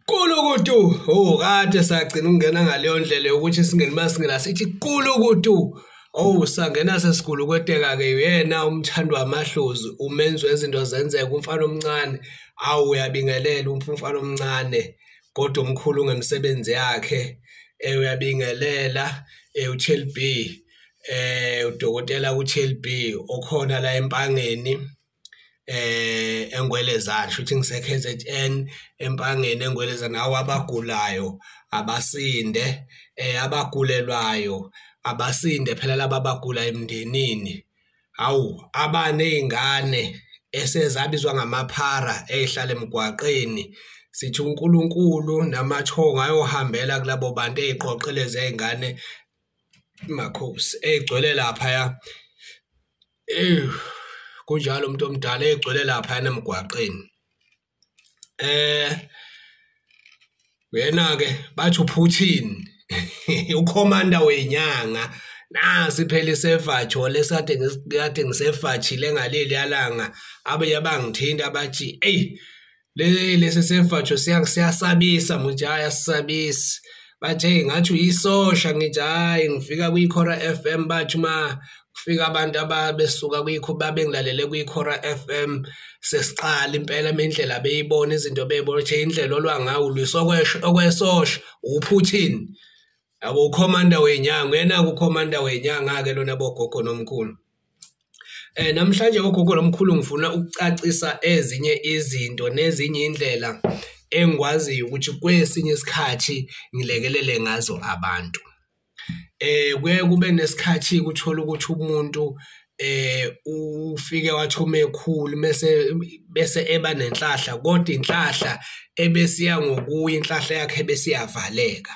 Kulukutu kade sagcina ungena ngaleyo ndlela yokuthi singene masingela sithi kulukutu sangena sesikulu kweteka ke yena umthandwa amahlozi umenzi wezinto zenzeka umfana omncane uyabingelela umfana omncane kodwa omkhulu ngemsebenzi yakhe uyabingelela uTLB udokotela uTLB okhona la empangeni engwelezana shuthi ngise KZN empangeni engwelezana awabagulayo abasinde abagulelwayo abasinde phela laba abagula emndenini abanezingane esezabizwa ngamaphara ezihlala emgwaqeni sithi uNkulunkulu namathonga ayohambela kulabo bantu eziqoqeleze izingane makhosi egcwele lapha kunjalo umuntu omdala egcwele lapha emgwaqeni wena ke bathi uPutin ukhomanda wenyanga nasi phela isevajo lesade ngisevajile ngaleli yalanga abangithinta abathi lesi sevajo siyasabisa mujaya sisabisi bathe ngathi uyisosha ngithi hayi ngifika kwiKhora FM bathi kufika abantu ababesuka babengilalele kwiKhora FM sesiqala impela indlela beyibona izinto beyibona ukuthi indlela olwangayo lwisokwesho okwesosha uPutin yabo ukhomanda wenyanga yena ukhomanda wenyanga ke lona bogogo nomkhulu namhlanje ogogo nomkhulu ngifuna ukucacisa ezinye izinto nezinye indlela engikwaziyo ukuthi kwesinye isikhathi ngilekelele ngazo abantu kuye kube nesikhathi ukuthola ukuthi umuntu ufike wathoma ekhulu bese eba nenhlahla kodwa inhlahla ebesiya ngokuya inhlahla yakhe besiyavaleka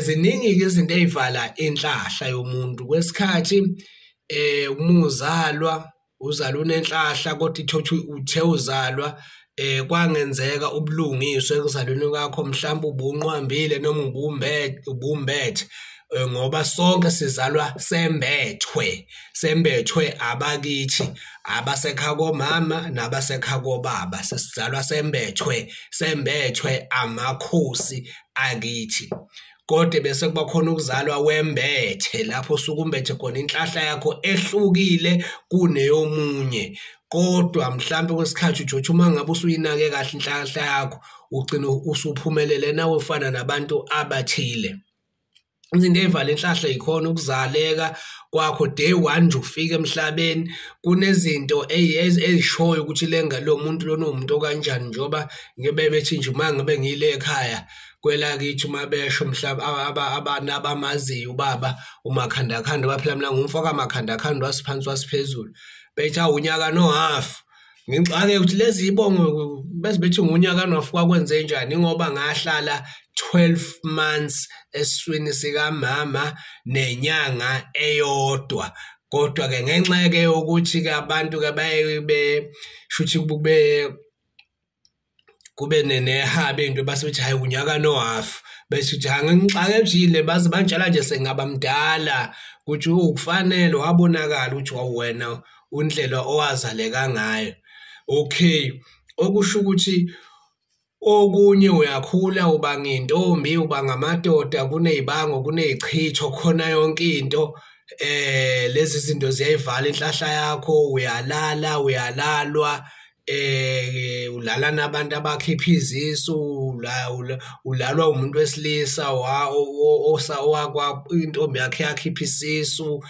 ziningi izinto ezivala inhlahla yomuntu kwesikhathi umuzalwa unenhlahla kodwa ithothi uthe uzalwa kwangenzeka ubulungiswe ekuzalweni kwakho mhlawumbe ubunqwambile noma ubumbethe ngoba sonke sizalwa sembethwe abakithi abasekhaya komama nabasekhaya kobaba sizalwa sembethwe amakhosi akithi kodwa bese kuba khona ukuzalwa wembethe lapho sukumbethe khona inhlahla yakho ehlukile kuneyomunye kodwa mhlambe kwesikhathi ujothi uma ngabe usuyinake kahle inhlahla yakho ugcina usuphumelele nawe ufana nabantu abathile izinto ezivala inhlahla ikhona ukuzaleka kwakho day 1 nje ufika emhlabeni kunezinto ezishoyo ukuthi lo muntu lona umuntu kanjani njoba ngebe bethi nje uma ngabe ngile ekhaya kwela kithi uma besho mhlaba abamaziyo ubaba umakhandakhanda baphela mina ngumfoka amakhandakhanda wasiphansi wasiphezulu bethi unyaka no half ngixake ukuthi lezi ibongo bese bethi ngunyaka no half kwakwenze njani ngoba ngahlala 12 months eswini sika mama nenyanga eyodwa kodwa ke ngenxa ke ukuthi ke abantu ke baye shuthi kube nehabe into basithi hayi unyaka no half bese uthi ngixake njile baze banjala nje sengaba mdala kuthi ukufanele wabonakala ukuthi wena undlela owazaleka ngayo okay okusho ukuthi okunye uyakhula uba ngintombi uba ngamadoda kunezibango kunezichitho khona yonke into lezi zinto ziyayivala inhlahla yakho uyalalwa ulala nabantu abakhipha izisu ulalwa umuntu wesilisa owakwa intombi yakhe yakhipha isisu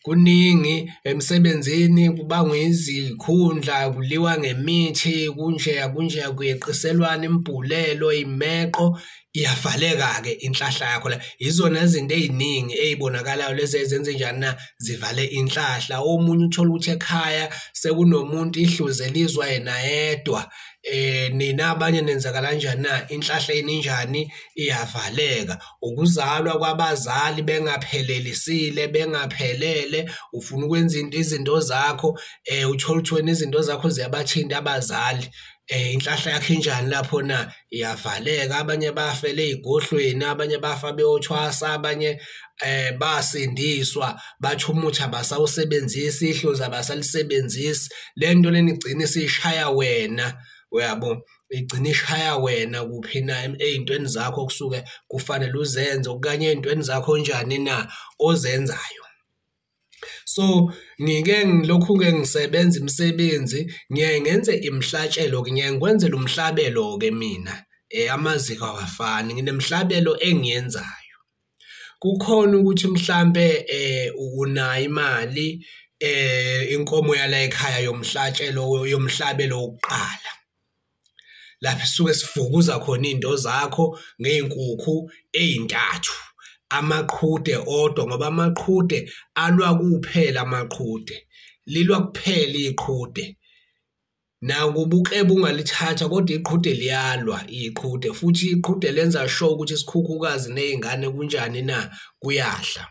kuningi emsebenzini kubangwa izikhundla kuliwa ngemithi kunje kuyeqiselwana imbhulelo imeqo iyavaleka ke inhlahla yakho la izona izinto eziningi ezibonakalayo lezi ezenze njani na zivale inhlahla omunye uthola ukuthi ekhaya sekunomuntu ihluze lizwa yena yedwa nina abanye nenzeka kanjani na inhlahla eninjani iyavaleka ukuzalwa kwabazali bengaphelelisile bengaphelele ufuna ukwenza izinto zakho uthola ukuthi wena izinto zakho ziyabathinta abazali inhlahla yakhe njani lapho na iyavaleka abanye bafele igohlweni abanye bafa beyothwasa abanye basindiswa bathi umuthi abasawusebenzisi ihlozi abasalisebenzisi lento leni igcina isishaya wena uyabo igcina ishaya wena kuphi na ezintweni zakho kusuke kufanele uzenze okanye ezintweni zakho njani na ozenzayo. So ngilokhu ke ngisebenza imisebenzi ngiye ngenze imhlatshelo ke ngiye ngikwenzela umhlabelo ke mina amaziko awafani nginemhlabelo engiyenzayo. Kukhona ukuthi mhlambe unayo imali inkomo yala ekhaya yomhlabelo wokuqala lapho suke sifukuza khona izinto zakho ngeinkukhu ezintathu amaqhude odwa ngoba amaqhude alwa kuphela amaqhude lilwa kuphela iqhude nakubuke bungalithatha kodwa iqhude liyalwa iqhude futhi iqhude lenza sure ukuthi isikhukhukazi nezingane kunjani na kuyahla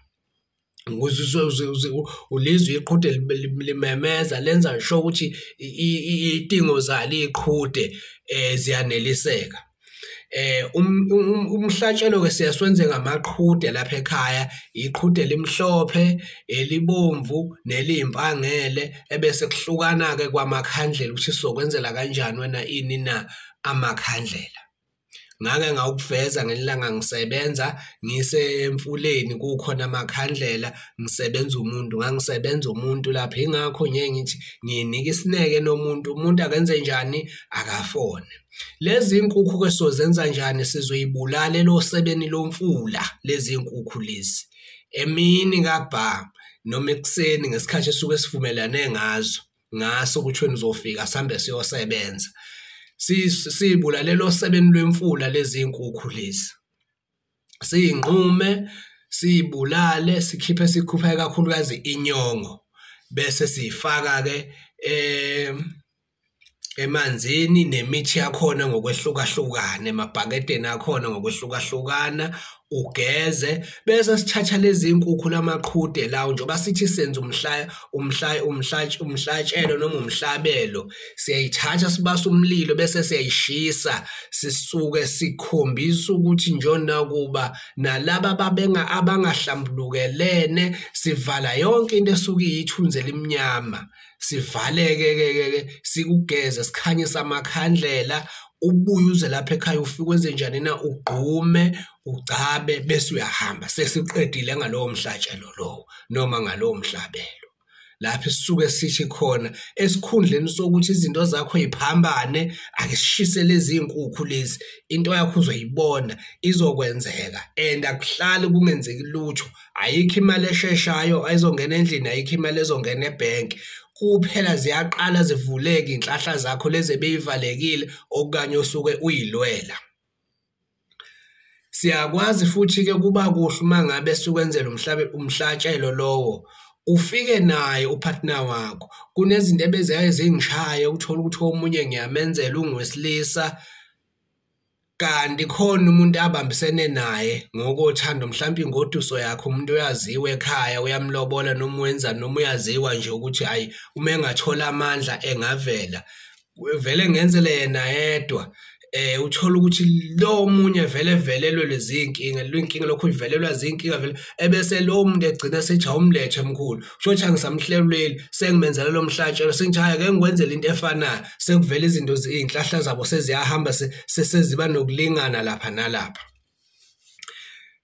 ulizwe iqhude limemeza lenza sure ukuthi idingo zalo iqhude ziyaneliseka. Umhlatshelo ke siyaswenze ngamaqhude lapha ekhaya iqhude elimhlophe elibomvu neliyimpangele ebese kuhlukana ke kwamakhandlela ukuthi sizokwenzela kanjani wena ini na amakhandlela. Ngake ngawukuveza ngelanga ngisebenza ngisemfuleni kukhona amakhandlela ngisebenza umuntu ngangisebenza umuntu lapha ingakho ngithi nginika isineke nomuntu umuntu akenze njani akafone. Lezi inkukhu ke sozenza njani sizoyibulala losebeni lomfula lezi inkukhu lezi emini kabha noma ekuseni ngesikhathi esuke sivumelane ngaso ukuthi wena uzofika sambe siyosebenza siyibulale losebeni lwemfula lezi inkukhu lezi siyinqume siyibulale sikhuphe kakhulukazi inyongo bese siyifaka ke emanzini nemithi yakhona ngokwehlukahlukana emabhakedeni akhona ngokwehlukahlukana ugeze bese sithatha lezi inkukhu lamaqhude lawo njengoba sithi senza umhlatshelo noma umhlabelo siyayithatha sibasa umlilo bese siyayishisa sisuke sikhombisa ukuthi njona kuba nalaba abangahlambulukelene sivala yonke into esuke iyithunze limnyama sivaleke sikugeze sikhanyisa amakhandlela ubuye uze lapha ekhaya ufike wenze njani na ugqume ugcabe bese uyahamba sesiqedile ngalowo mhlatshelo lowo noma ngalowo mhlabelo lapho sisuke sithi khona esikhundleni sokuthi izinto zakho iphambane akishise lezi inkukhu lezi into yakho uzoyibona izokwenzeka and akuhlali kungenzeki lutho ayikho imali esheshayo ayizongena endlini ayikho imali ezongena ebank kuphela ziyaqala zivuleke inhlahla zakho lezi beyivalekile okanye osuke uyilwela. Siyakwazi futhi ke kuba kuhle uma ngabe sikwenzela umhlatshelo lowo ufike naye upartner wakho kunezinto ebeziyaye zingishaya uthola ukuthi omunye ngiyamenzela ungowesilisa kanti khona umuntu abambisene naye ngokothando mhlawumbe ingoduso yakho umuntu oyaziwe ekhaya uyamlobola noma wenza noma uyaziwa nje ukuthi hayi uma engathola amandla engavela vele ngenzele yena yedwa uthola ukuthi lo munye vele velelwe lezi inkinga lokho ivelelwa zinkinga vele ebese lo muntu egcina sethi awumlethe emkhulu shothi angisamhleleli sengimenzela lo mhlatshelo sengithi ke ngikwenzela into efanayo sekuvela izinto izinhlahla zabo seziyahamba seziba nokulingana lapha nalapha.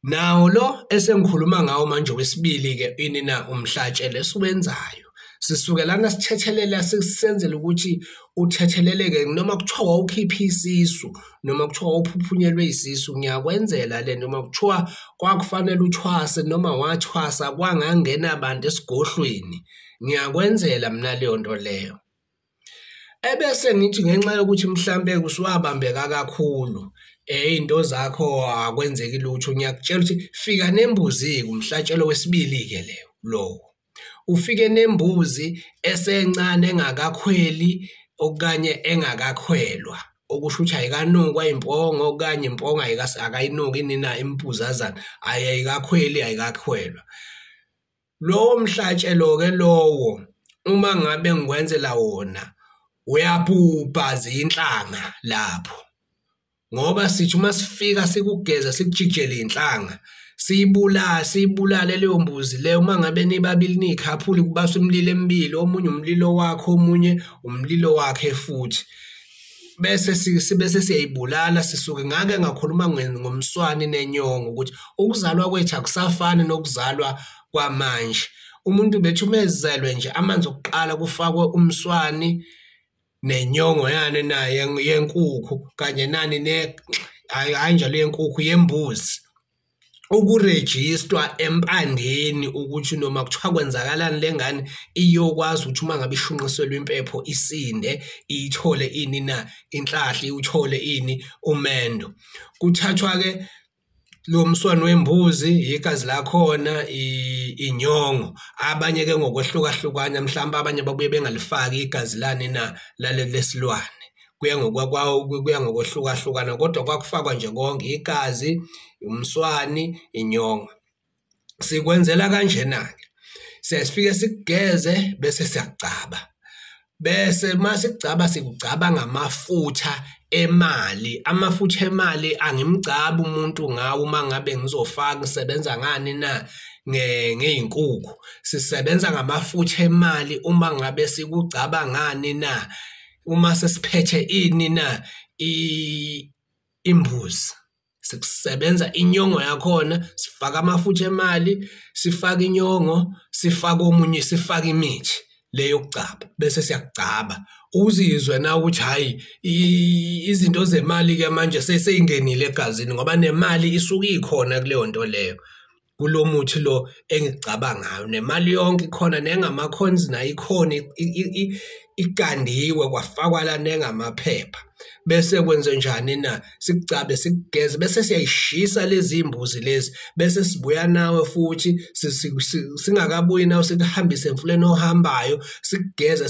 Nawo lo esengikhuluma ngawo manje wesibili ke ini na umhlatshelo esiwenzayo sisukela ngasithethelele sisenzele ukuthi uthetheleleke noma kuthiwa ukhipha isisu noma kuthiwa uphuphunyelwe isisu ngiyakwenzela le noma kuthiwa kwakufanele uthwase noma wathwasa kwangangena abantu esigohlweni ngiyakwenzela mina leyo nto leyo. Ebese ngithi ngenxa yokuthi mhlambe kusiwabambeka kakhulu izinto zakho akwenzeki lutho ngiyakutshela ukuthi fika nembuzi kumhlatshelo wesibili ke leyo lo ufike nembuzi esencane engakakhweli okanye engakakhwelwa okusho ukuthi ayikanukwa impongo okanye impongo akayinuki nina impuzazana ayikakhweli ayikakhwelwa. Lowo mhlatshelo ke lowo uma ngabe ngikwenzela wona uyabhubha zinhlanga lapho ngoba sithi uma sifika sikugeza sikujijele inhlanga siyibulale leyo mbuzi leyo uma ngabe nibabili nikhaphuli kubaswa umlilo emibili omunye umlilo wakho omunye umlilo wakhe futhi bese siyayibulala sisuke ngake ngakhuluma ngomswani nenyongo ukuthi ukuzalwa kwethu akusafani nokuzalwa kwamanje. Umuntu bethu umezelwe nje amanzi okuqala kufakwe umswani nenyongo yane naye yenkukhu kanye nani kanjalo yenkukhu yembuzi. Ukurejistwa empangeni ukuthi noma kuthiwa kwenzakalani lengane iyokwazi ukuthi uma ngabe ishunqiselwe impepho isinde ithole ini na inhlahla uthole ini umendo. Kuthathwa ke lo mswano wembuzi igazi lakhona inyongo abanye ke ngokwehlukahlukana mhlawumbe abanye babuye bengalifaki igazi lani na lesilwane kuya ngokwehlukahlukana kodwa kwakufakwa nje konke igazi umswani inyongo. Sikwenzela kanjena ke sesifike sikugeze bese siyagcaba bese masigcaba sigcaba ngamafutha emali. Amafutha emali angimgcaba umuntu ngawo uma ngabe ngizofaka ngisebenza ngani na ngeinkukhu sisebenza ngamafutha emali uma ngabe sikugcaba ngani na uma sesiphethe ini na imbuzi sikusebenza inyongo yakhona sifaka amafutha emali sifaka inyongo sifaka omunye sifaka imithi leyo kucaba bese siyagcaba uzizwe na ukuthi hayi izinto zemali ke manje seseyingenile egazini ngoba nemali isuka ikhona kuleyo nto leyo kulo muthi lo engicaba ngayo nemali yonke ikhona nengamacoins na ikhona ikandiwe kwafakwa la nengamaphepha bese kwenze njani na sikucabe sikugeze bese siyayishisa lezi imbuzi lezi bese sibuya nawe futhi singakabuyi nawe sikuhambise emfuleni ohambayo sikugeze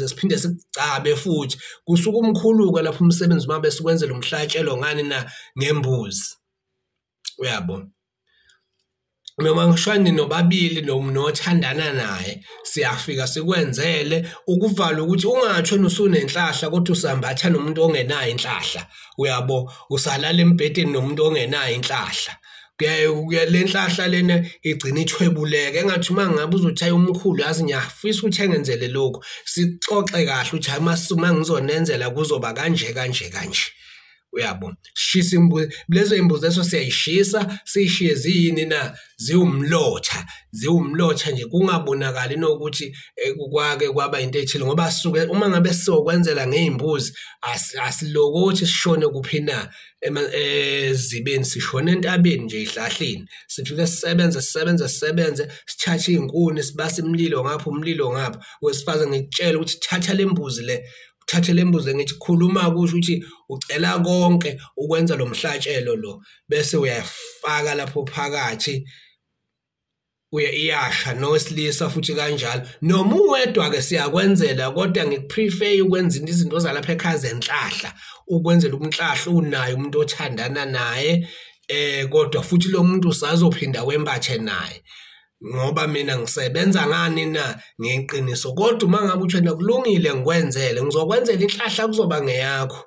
siphinde sikucabe futhi kusuka umkhuluko lapho umsebenzi mabe sikwenzela umhlatshelo ngani na ngembuzi uyabo. Noma ngishwani nobabili nothandana naye siyafika sikwenzele ukuvala ukuthi ungathi wena usunenhlahla kodwa usambatha nomuntu ongenayo inhlahla uyabo usalala embedeni nomuntu ongenayo inhlahla kuya lenhlahla lena igcina ithwebuleke engathi uma ngabe uzothi ayi umkhulu yazi ngiyafisa ukuthi engenzele lokho sixoxe kahle ukuthi hayi masuma ngizonenzela kuzoba kanje uyabo shisa imbuzi lezo imbuzi leso siyayishisa sishiye ziyini na ziwumlotha nje kungabonakali nokuthi kwake kwaba into ethile ngoba sisuke uma ngabe sizokwenzela ngezimbuzi asilokothi sishone kuphi na ezibeni sishone entabeni nje ihlahleni sifike sisebenze sithatha izinkuni sibasa umlilo ngapha wesifaza ngikutshela ukuthi thatha lembuzi ngithi khuluma kusho ukuthi ucela konke ukwenza lo mhlatshelo lo bese uyafaka lapho phakathi iyasha nowesilisa futhi kanjalo noma uwedwa ke siyakwenzela kodwa ngikuprefer ukwenza izinto zalapha ekhaya zenhlahla ukwenzela umhlahla unayo umuntu othandana naye kodwa futhi lo muntu usazophinda wembathe naye ngoba mina ngisebenza ngani na ngeqiniso kodwa uma ngabe uthena kulungile ngikwenzele ngizokwenzela inhlahla kuzoba ngeyakho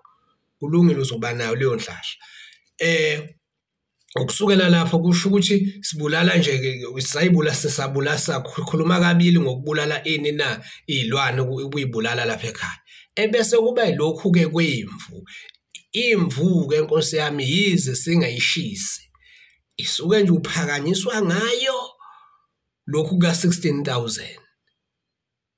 kulungile uzoba nayo leyo nhlahla ukusukela lapho kusho ukuthi sibulala nje sisabulala sakhuluma kabili ngokubulala ini na izilwane ukuyibulala lapha ekhaya ebese kuba lokhu ke imvu ke Nkosi yami yize singayishisi isuke nje uphakanyiswa ngayo lokhu ka 16,000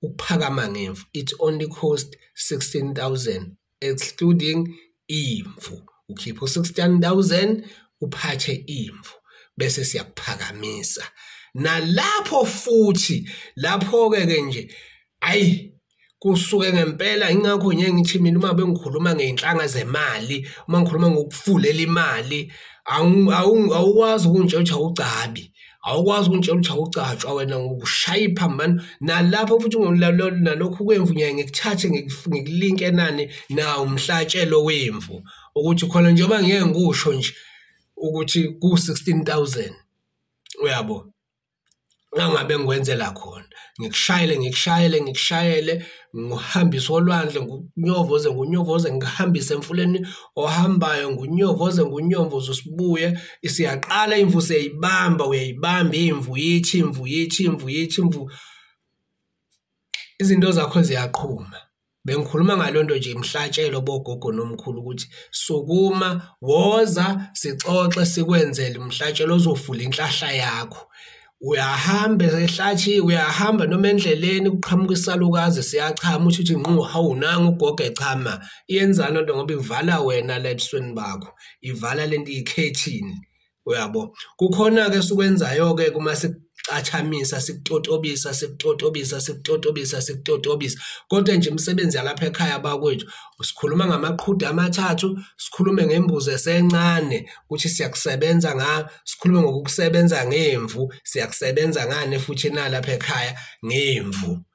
ukuphakama ngemvu it only cost 16,000 excluding imvu ukhipha 16,000 uphathe imvu bese siyakuphakamisa nalapho futhi lapho ke nje ayi kusuke ngempela ingakho ngithi mina uma bengikhuluma ngeinhlanga zemali uma ngikhuluma ngokufulela imali awukwazi ukuntshelwa ucabi awukwazi ukuntshelwa ucatshwa wena ngokushaya iphambano nalapho futhi nalokhu kwemvu ngikuthathe ngikulinke nani na umhlatshelo wemvu ukuthi khona njengoba ngeke ngisho nje ukuthi ku 16,000 uyabo nangabe ngikwenzela khona ngikushayele ngihambise olwandle ngunyovoze ngihambise emfuleni ohambayo ngunyovoze sibuye isiyaqala imvu seyibamba uyayibamba imvu yithi izinto zakho ziyaqhuma bengikhuluma ngalonto nje imhlatshelo bogogo nomkhulu ukuthi sukuma woza sixoxe sikwenzele umhlatshelo ozovula inhlahla yakho. Uyahamba ehlathi uyahamba noma endleleni kuqhamuka isalukazi siyachama uthi nqo hawu nanga ugogo echama iyenzana into ngoba ivala wena la ebusweni bakho ivala lento ikhethini uyabo. Kukhona ke sikwenzayo ke kuma sicathamisa sikutotobisa kodwa nje imisebenzi yalapha ekhaya bakwethu sikhuluma ngamaqhude amathathu, sikhulume ngembuzi esencane ukuthi siyakusebenza sikhulume ngokusebenza ngemvu, siyakusebenza ngane futhi nalapha ekhaya ngemvu.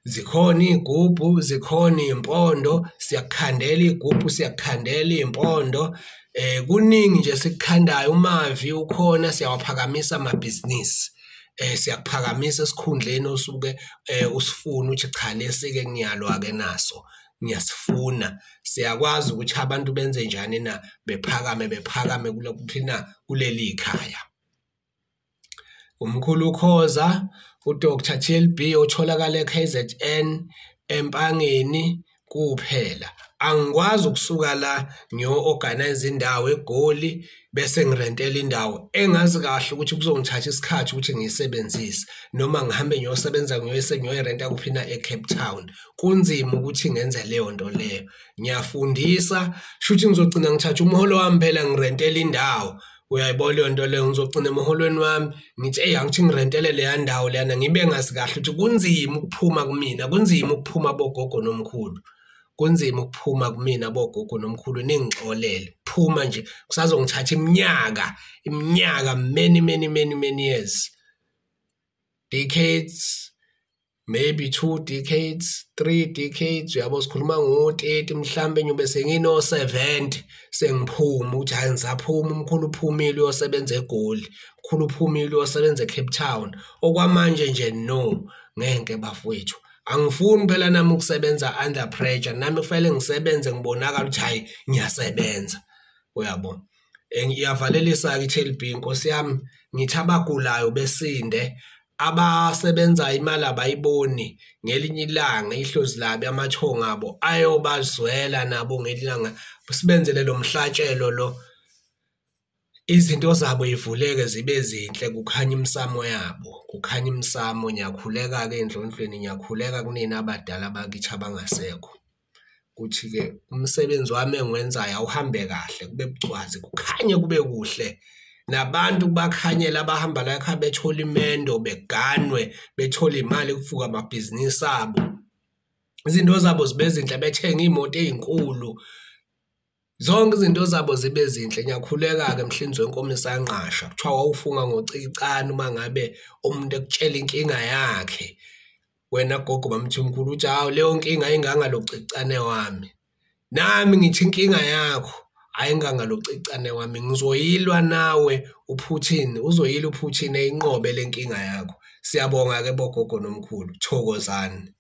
Zikhona igubhu, zikhona impondo, siyakukhandela igubhu, siyakukhandela impondo. Kuningi nje sikukhandayo umavi ukhona siyawaphakamisa amabhizinisi. Siyakuphakamisa esikhundleni osuke usifuna ukuthi cha lesike ngiyalwa ke naso ngiyasifuna. Siyakwazi ukuthi abantu benze njani na bephakame kulokuthina kuleli ikhaya. Umkhulu UKHOZA uDr TLB otholakala eKZN EMPANGENI kuphela. Angikwazi ukusuka la ngiyo-organize indawo eGoli bese ngirentela indawo engazi kahle ukuthi kuzongithatha isikhathi ukuthi ngiyisebenzise noma ngihambe ngiyosebenza ngiyoyirenta kuphina eCape Town. Kunzima ukuthi ngenze leyo nto leyo. Ngiyafundisa shuthi ngizogcina ngithatha umholo wami phela ngirentela indawo. Uyayibona leyo nto leyo ngizogcina emholweni wami ngithi angithi ngirentele leya ndawo leyana ngibe ngazi kahle ukuthi kunzima ukuphuma kumina, kunzima ukuphuma bogogo nomkhulu. Kunzima ukuphuma kumina bogogo nomkhulu ningixolele. Phuma nje kusazongithatha iminyaka many years. Decades, maybe 2 decades, 3 decades. Uyabo sikhuluma ngo-30 mhlambe nyobe sengino 70 sengiphuma ukuthi hayi ngisaphuma umkhulu uphumile uyosebenza eGoli. Umkhulu uphumile uyosebenza eCape Town. Okwamanje nje no ngeke bafowethu. Angifuni phela nami ukusebenza under pressure, nami kufanele ngisebenze ngibonakala ukuthi hayi ngiyasebenza. Uyabo. Ngiyavalelisa ke TLB inkosi yami ngithi abagulayo besinde abasebenza imali abayiboni ngelinye ilanga ihlozi labi amathonga abo ayobazwela nabo ngelilanga sibenzele lo mhlatshelo lo izinto zabo ivuleke zibe zinhle kukhanya imsamo yabo, kukhanya imsamo. Ngiyakhuleka ke endlondlweni, ngiyakhuleka kunina abadala bakithi abangasekho kuthi ke umsebenzi wami engiwenzayo awuhambe kahle kube bucwazi kukhanye kube kuhle nabantu bakhanyela abahamba la ekhaya bethola imendo beganwe bethola imali kufuka amabhizinisi abo izinto zabo zibe zinhle bethenga imoto ezinkulu zonke izinto zabo zibe zinhle. Ngiyakhuleka ke mhlinzwe wenkomiso yanqasha kuthiwa wawufunga ngocicana uma ngabe umuntu ekutshela inkinga yakhe wena gogo bamthi umkhulu uthi hawo leyo nkinga ayingangalocicane wami nami ngithi inkinga yakho ayingangalocicane wami ngizoyilwa nawe uphuthini uzoyila uphuthini eyinqobe lenkinga yakho. Siyabonga ke bogogo nomkhulu, thokozani.